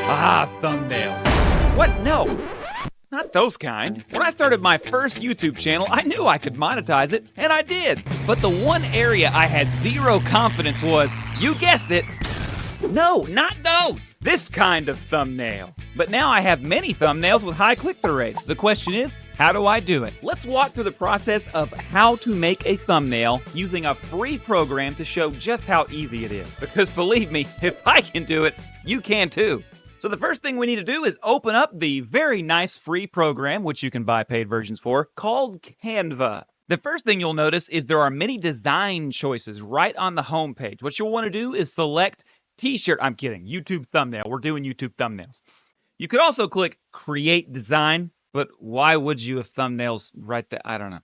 Ah, thumbnails. What? No. Not those kind. When I started my first YouTube channel, I knew I could monetize it, and I did. But the one area I had zero confidence was, you guessed it, no, not those. This kind of thumbnail. But now I have many thumbnails with high click-through rates. The question is, how do I do it? Let's walk through the process of how to make a thumbnail using a free program to show just how easy it is. Because believe me, if I can do it, you can too. So the first thing we need to do is open up the very nice free program, which you can buy paid versions for, called Canva. The first thing you'll notice is there are many design choices right on the home page. What you'll want to do is select T-shirt. I'm kidding. YouTube thumbnail. We're doing YouTube thumbnails. You could also click Create Design, but why would you have thumbnails right there? I don't know.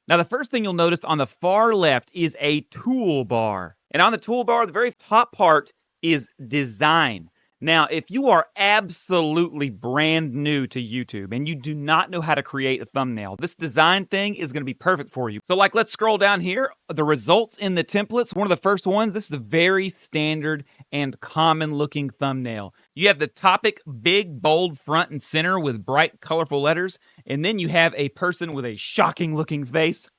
Now, the first thing you'll notice on the far left is a toolbar. And on the toolbar, the very top part is Design. Now, if you are absolutely brand new to YouTube and you do not know how to create a thumbnail, this design thing is going to be perfect for you. So like, let's scroll down here. The results in the templates, one of the first ones, this is a very standard and common looking thumbnail. You have the topic big, bold, front and center with bright, colorful letters. And then you have a person with a shocking looking face.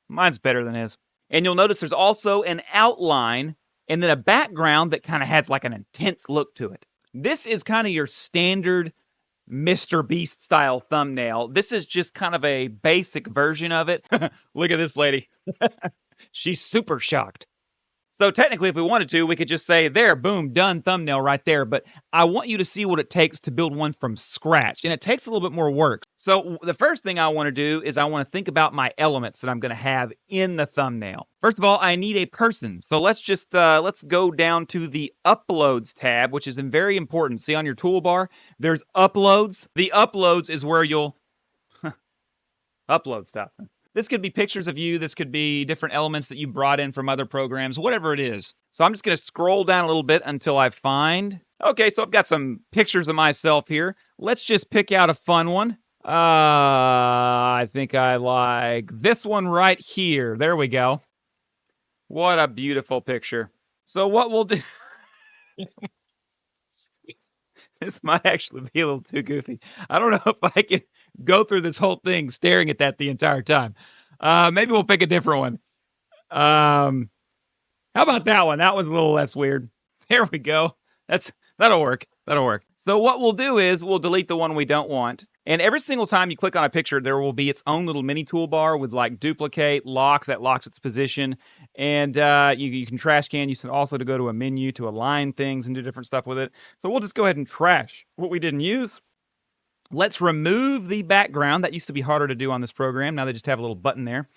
Mine's better than his. And you'll notice there's also an outline and then a background that kind of has like an intense look to it. This is kind of your standard Mr. Beast style thumbnail. This is just kind of a basic version of it. Look at this lady. She's super shocked. So technically, if we wanted to, we could just say, there, boom, done thumbnail right there. But I want you to see what it takes to build one from scratch. And it takes a little bit more work. So the first thing I want to do is I want to think about my elements that I'm going to have in the thumbnail. First of all, I need a person. So let's just, let's go down to the Uploads tab, which is very important. See on your toolbar, there's Uploads. The Uploads is where you'll upload stuff. This could be pictures of you. This could be different elements that you brought in from other programs, whatever it is. So I'm just going to scroll down a little bit until I find. Okay, so I've got some pictures of myself here. Let's just pick out a fun one. I think I like this one right here. There we go. What a beautiful picture. So what we'll do... This might actually be a little too goofy. I don't know if I can go through this whole thing staring at that the entire time. Maybe we'll pick a different one. How about that one? That one's a little less weird. There we go. That'll work. That'll work. So what we'll do is we'll delete the one we don't want. And every single time you click on a picture, there will be its own little mini toolbar with like duplicate, locks, that locks its position. And you can trash can. You can also to go to a menu to align things and do different stuff with it. So we'll just go ahead and trash what we didn't use. Let's remove the background. That used to be harder to do on this program. Now they just have a little button there.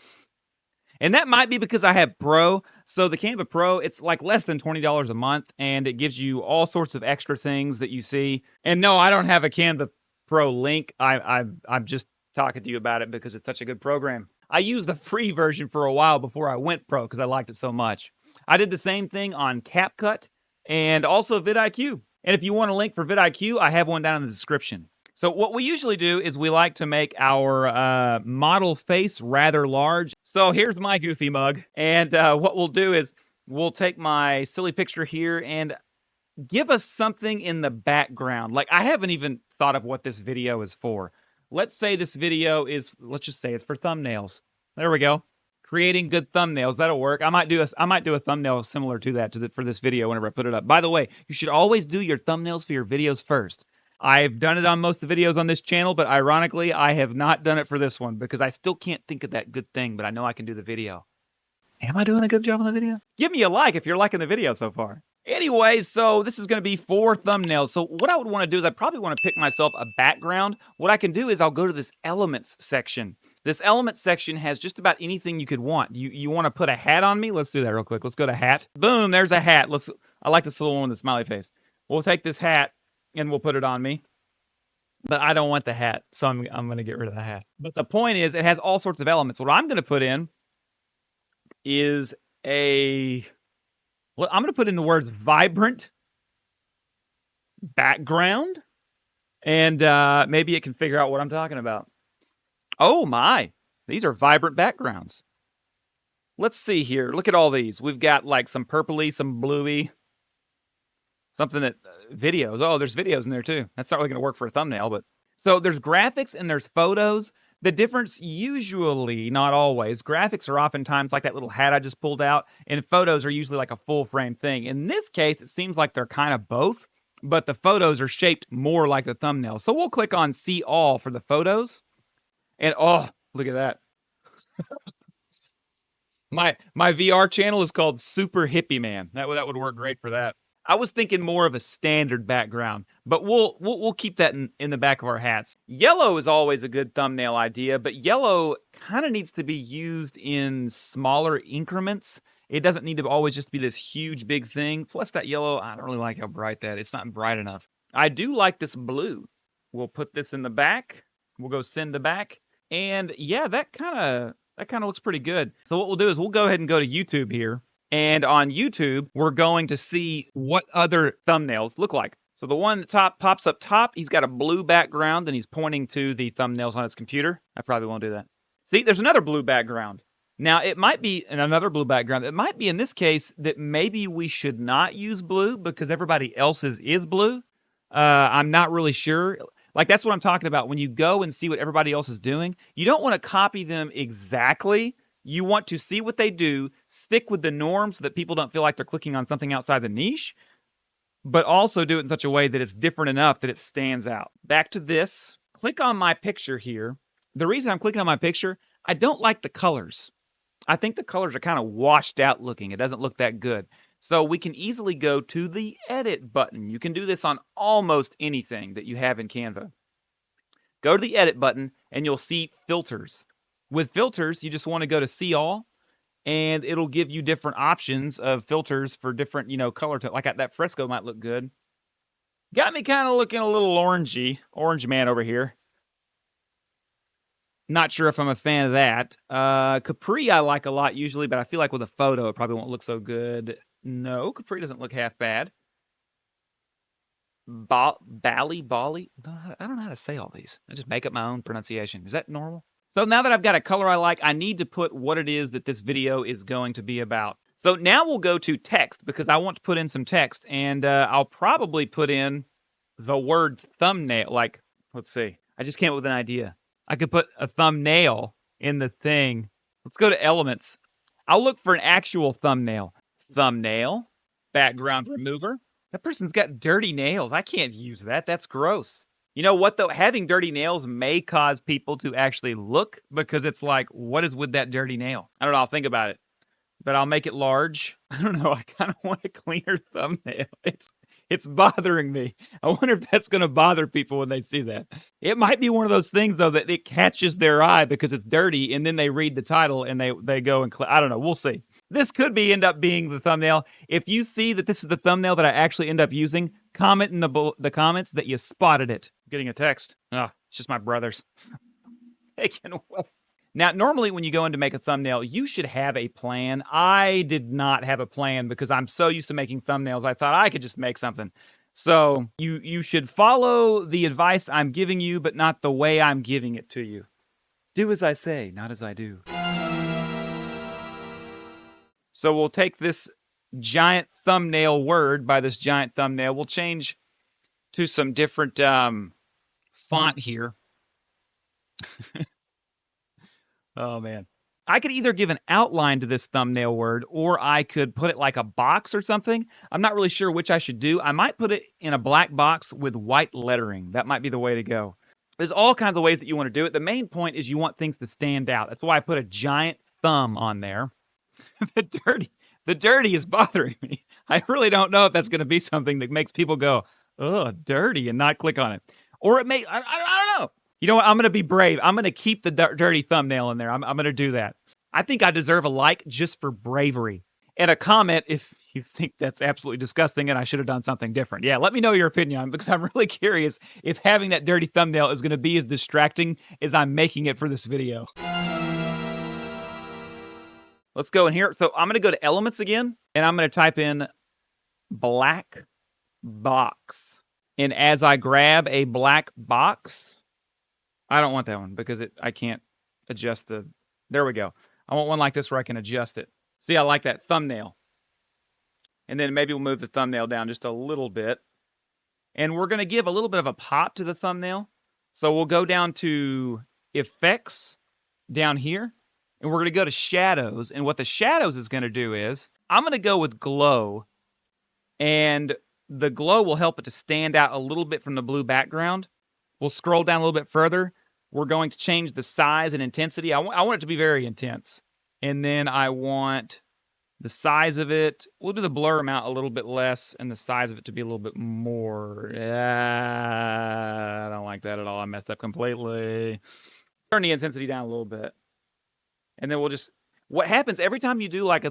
And that might be because I have Pro. So the Canva Pro, it's like less than $20 a month. And it gives you all sorts of extra things that you see. And no, I don't have a Canva Pro link. I'm just talking to you about it because it's such a good program. I used the free version for a while before I went Pro because I liked it so much. I did the same thing on CapCut and also VidIQ. And if you want a link for VidIQ, I have one down in the description. So what we usually do is we like to make our model face rather large. So here's my goofy mug. And what we'll do is we'll take my silly picture here and give us something in the background. Like I haven't even thought of what this video is for. Let's say this video is, let's just say it's for thumbnails. There we go. Creating good thumbnails. That'll work. I might do a thumbnail similar to that for this video whenever I put it up. By the way, you should always do your thumbnails for your videos first. I've done it on most of the videos on this channel, but ironically, I have not done it for this one because I still can't think of that good thing, but I know I can do the video. Am I doing a good job on the video? Give me a like if you're liking the video so far. Anyway, so this is going to be 4 thumbnails. So what I would want to do is I probably want to pick myself a background. What I can do is I'll go to this Elements section. This Elements section has just about anything you could want. You want to put a hat on me? Let's do that real quick. Let's go to hat. Boom, there's a hat. I like this little one with the smiley face. We'll take this hat and we'll put it on me. But I don't want the hat, so I'm going to get rid of the hat. But the point is it has all sorts of elements. What I'm going to put in is well, I'm going to put in the words vibrant background, and maybe it can figure out what I'm talking about. Oh my, these are vibrant backgrounds. Let's see here. Look at all these. We've got like some purpley, some bluey. Something that videos. Oh, there's videos in there too. That's not really going to work for a thumbnail, but so there's graphics and there's photos. The difference, usually, not always, graphics are oftentimes like that little hat I just pulled out, and photos are usually like a full frame thing. In this case, it seems like they're kind of both, but the photos are shaped more like the thumbnail. So we'll click on See All for the photos, and oh, look at that. My VR channel is called Super Hippie Man. That would work great for that. I was thinking more of a standard background, but we'll keep that in the back of our hats. Yellow is always a good thumbnail idea, but yellow kind of needs to be used in smaller increments. It doesn't need to always just be this huge big thing. Plus that yellow, I don't really like how bright that is. It's not bright enough. I do like this blue. We'll put this in the back. We'll go send to back. And yeah, that kind of looks pretty good. So what we'll do is we'll go ahead and go to YouTube here. And on YouTube, we're going to see what other thumbnails look like. So the one that pops up top, he's got a blue background and he's pointing to the thumbnails on his computer. I probably won't do that. See, there's another blue background. Now, it might be another blue background. It might be in this case that maybe we should not use blue because everybody else's is blue. I'm not really sure. Like, that's what I'm talking about. When you go and see what everybody else is doing, you don't want to copy them exactly. You want to see what they do, stick with the norm so that people don't feel like they're clicking on something outside the niche, but also do it in such a way that it's different enough that it stands out. Back to this. Click on my picture here. The reason I'm clicking on my picture, I don't like the colors. I think the colors are kind of washed out looking. It doesn't look that good. So we can easily go to the Edit button. You can do this on almost anything that you have in Canva. Go to the Edit button, and you'll see Filters. With filters, you just want to go to See All, and it'll give you different options of filters for different, color. Like that fresco might look good. Got me kind of looking a little orangey. Orange man over here. Not sure if I'm a fan of that. Capri I like a lot usually, but I feel like with a photo it probably won't look so good. No, Capri doesn't look half bad. Bali? I don't know how to say all these. I just make up my own pronunciation. Is that normal? So now that I've got a color I like, I need to put what it is that this video is going to be about. So now we'll go to text because I want to put in some text, and I'll probably put in the word thumbnail. Like, let's see. I just came up with an idea. I could put a thumbnail in the thing. Let's go to Elements. I'll look for an actual thumbnail. Thumbnail, background remover. That person's got dirty nails. I can't use that. That's gross. You know what, though? Having dirty nails may cause people to actually look because it's like, what is with that dirty nail? I don't know. I'll think about it. But I'll make it large. I don't know. I kind of want a cleaner thumbnail. It's bothering me. I wonder if that's going to bother people when they see that. It might be one of those things, though, that it catches their eye because it's dirty, and then they read the title and they go and click. I don't know. We'll see. This could end up being the thumbnail. If you see that this is the thumbnail that I actually end up using, comment in the comments that you spotted it. I'm getting a text. Oh, it's just my brothers. They can wait. Now, normally when you go in to make a thumbnail, you should have a plan. I did not have a plan because I'm so used to making thumbnails, I thought I could just make something. So you should follow the advice I'm giving you, but not the way I'm giving it to you. Do as I say, not as I do. So we'll take this giant thumbnail word by this giant thumbnail. We'll change to some different font here. Oh, man. I could either give an outline to this thumbnail word, or I could put it like a box or something. I'm not really sure which I should do. I might put it in a black box with white lettering. That might be the way to go. There's all kinds of ways that you want to do it. The main point is you want things to stand out. That's why I put a giant thumb on there. The dirty is bothering me. I really don't know if that's going to be something that makes people go, oh, dirty, and not click on it. Or it may, I don't know. You know what? I'm going to be brave. I'm going to keep the dirty thumbnail in there. I'm going to do that. I think I deserve a like just for bravery. And a comment if you think that's absolutely disgusting and I should have done something different. Yeah, let me know your opinion because I'm really curious if having that dirty thumbnail is going to be as distracting as I'm making it for this video. Let's go in here. So I'm going to go to Elements again, and I'm going to type in black box. And as I grab a black box, I don't want that one because I can't adjust there we go. I want one like this where I can adjust it. See, I like that thumbnail. And then maybe we'll move the thumbnail down just a little bit. And we're going to give a little bit of a pop to the thumbnail. So we'll go down to Effects down here. And we're going to go to Shadows. And what the Shadows is going to do is, I'm going to go with Glow. And the glow will help it to stand out a little bit from the blue background. We'll scroll down a little bit further. We're going to change the size and intensity. I want it to be very intense. And then I want the size of it. We'll do the blur amount a little bit less and the size of it to be a little bit more. I don't like that at all. I messed up completely. Turn the intensity down a little bit. And then we'll just, what happens every time you do like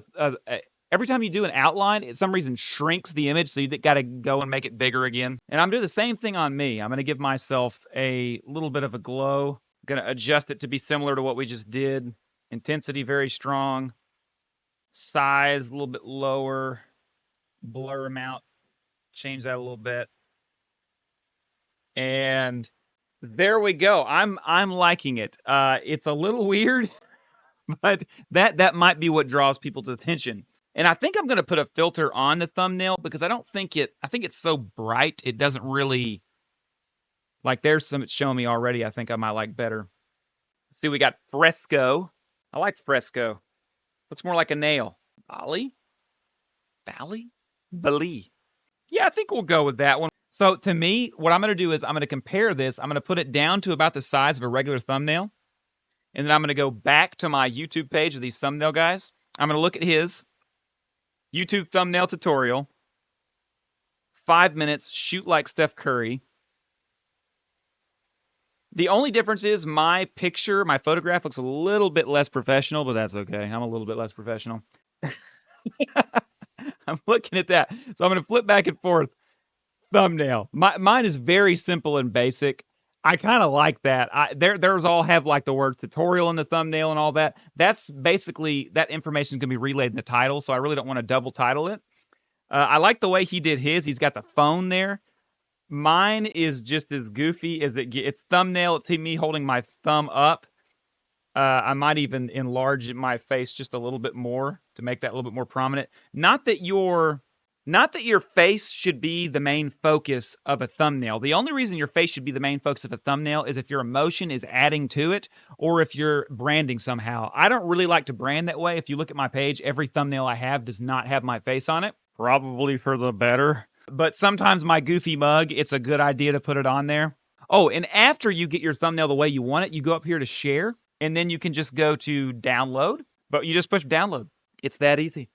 every time you do an outline, it some reason shrinks the image, so you got to go and make it bigger again. And I'm doing the same thing on me. I'm going to give myself a little bit of a glow. I'm going to adjust it to be similar to what we just did. Intensity very strong. Size a little bit lower. Blur amount, change that a little bit. And there we go. I'm liking it. It's a little weird, but that might be what draws people's attention. And I think I'm going to put a filter on the thumbnail because I think it's so bright. It doesn't really, like there's some it's showing me already I think I might like better. See, we got Fresco. I like Fresco. Looks more like a nail. Bali? Yeah, I think we'll go with that one. So to me, what I'm going to do is I'm going to compare this. I'm going to put it down to about the size of a regular thumbnail. And then I'm going to go back to my YouTube page of these thumbnail guys. I'm going to look at his YouTube thumbnail tutorial. 5 minutes, shoot like Steph Curry. The only difference is my picture, my photograph looks a little bit less professional, but that's okay. I'm a little bit less professional. I'm looking at that. So I'm going to flip back and forth. Thumbnail. Mine is very simple and basic. I kind of like that. Theirs all have like the word tutorial in the thumbnail and all that. That's basically, that information is going to be relayed in the title, so I really don't want to double title it. I like the way he did his. He's got the phone there. Mine is just as goofy as it gets. It's thumbnail. It's me holding my thumb up. I might even enlarge my face just a little bit more to make that a little bit more prominent. Not that your face should be the main focus of a thumbnail. The only reason your face should be the main focus of a thumbnail is if your emotion is adding to it or if you're branding somehow. I don't really like to brand that way. If you look at my page, every thumbnail I have does not have my face on it. Probably for the better. But sometimes my goofy mug, it's a good idea to put it on there. Oh, and after you get your thumbnail the way you want it, you go up here to share, and then you can just go to download. But you just push download. It's that easy.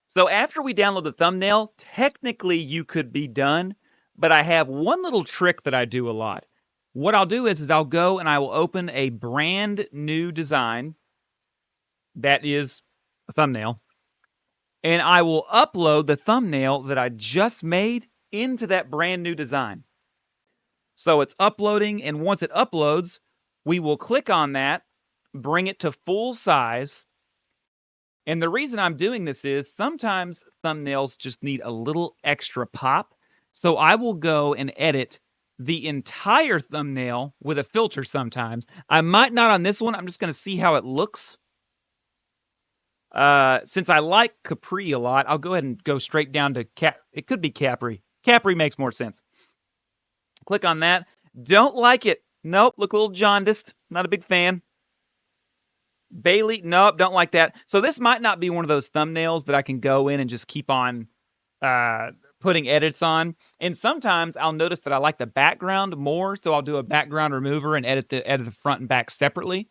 So after we download the thumbnail, technically you could be done, but I have one little trick that I do a lot. What I'll do is I'll go and I will open a brand new design that is a thumbnail, and I will upload the thumbnail that I just made into that brand new design. So it's uploading, and once it uploads, we will click on that, bring it to full size. And the reason I'm doing this is sometimes thumbnails just need a little extra pop. So I will go and edit the entire thumbnail with a filter sometimes. I might not on this one. I'm just going to see how it looks. Since I like Capri a lot, I'll go ahead and go straight down to it could be Capri. Capri makes more sense. Click on that. Don't like it. Nope, look a little jaundiced. Not a big fan. Bailey, nope, don't like that. So this might not be one of those thumbnails that I can go in and just keep on putting edits on. And sometimes I'll notice that I like the background more, so I'll do a background remover and edit the front and back separately,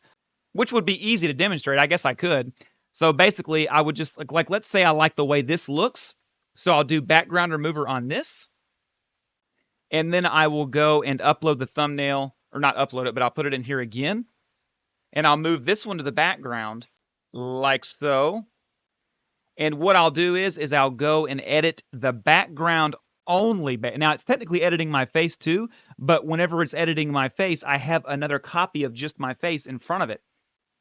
which would be easy to demonstrate. I guess I could. So basically, I would just, like let's say I like the way this looks, so I'll do background remover on this, and then I will go and upload the thumbnail, or not upload it, but I'll put it in here again. And I'll move this one to the background, like so. And what I'll do is I'll go and edit the background only. Now, it's technically editing my face too, but whenever it's editing my face, I have another copy of just my face in front of it.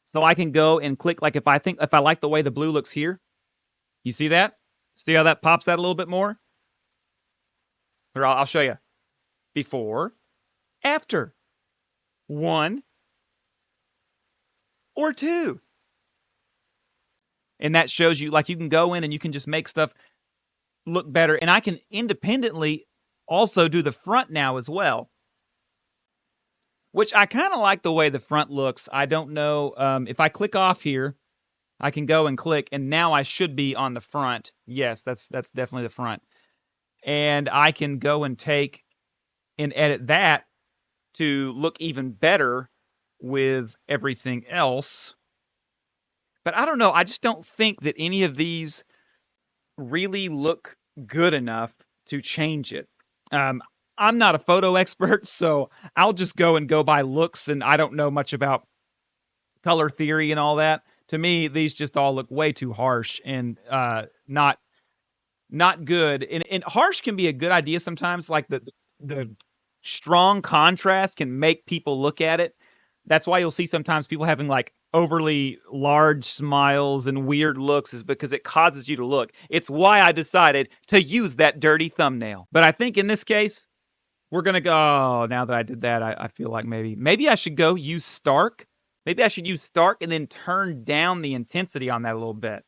So I can go and click, like if I like the way the blue looks here, you see that? See how that pops out a little bit more? Or I'll show you. Before, after. 1 or 2. And that shows you, like, you can go in and you can just make stuff look better. And I can independently also do the front now as well, which I kind of like the way the front looks. I don't know if I click off here, I can go and click, and now I should be on the front. Yes, that's definitely the front. And I can go and take and edit that to look even better with everything else. But I don't know. I just don't think that any of these really look good enough to change it. I'm not a photo expert, so I'll just go by looks, and I don't know much about color theory and all that. To me, these just all look way too harsh and not good. And harsh can be a good idea sometimes. Like the strong contrast can make people look at it. That's why you'll see sometimes people having like overly large smiles and weird looks, is because it causes you to look. It's why I decided to use that dirty thumbnail. But I think in this case, we're gonna go. Oh, now that I did that, I feel like maybe I should go use Stark. Maybe I should use Stark and then turn down the intensity on that a little bit.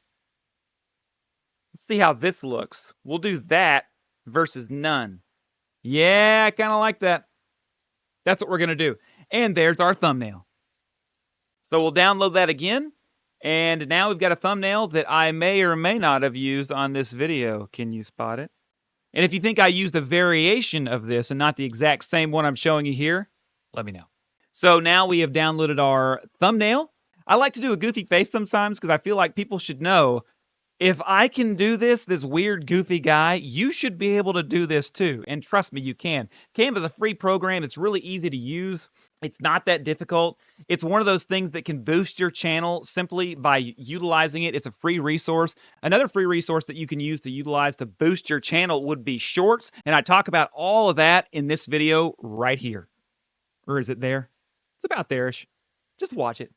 Let's see how this looks. We'll do that versus none. Yeah, I kind of like that. That's what we're going to do. And there's our thumbnail. So we'll download that again. And now we've got a thumbnail that I may or may not have used on this video. Can you spot it? And if you think I used a variation of this and not the exact same one I'm showing you here, let me know. So now we have downloaded our thumbnail. I like to do a goofy face sometimes because I feel like people should know, if I can do this weird goofy guy, you should be able to do this too. And trust me, you can. Canva's a free program. It's really easy to use. It's not that difficult. It's one of those things that can boost your channel simply by utilizing it. It's a free resource. Another free resource that you can use to utilize to boost your channel would be Shorts. And I talk about all of that in this video right here. Or is it there? It's about there-ish. Just watch it.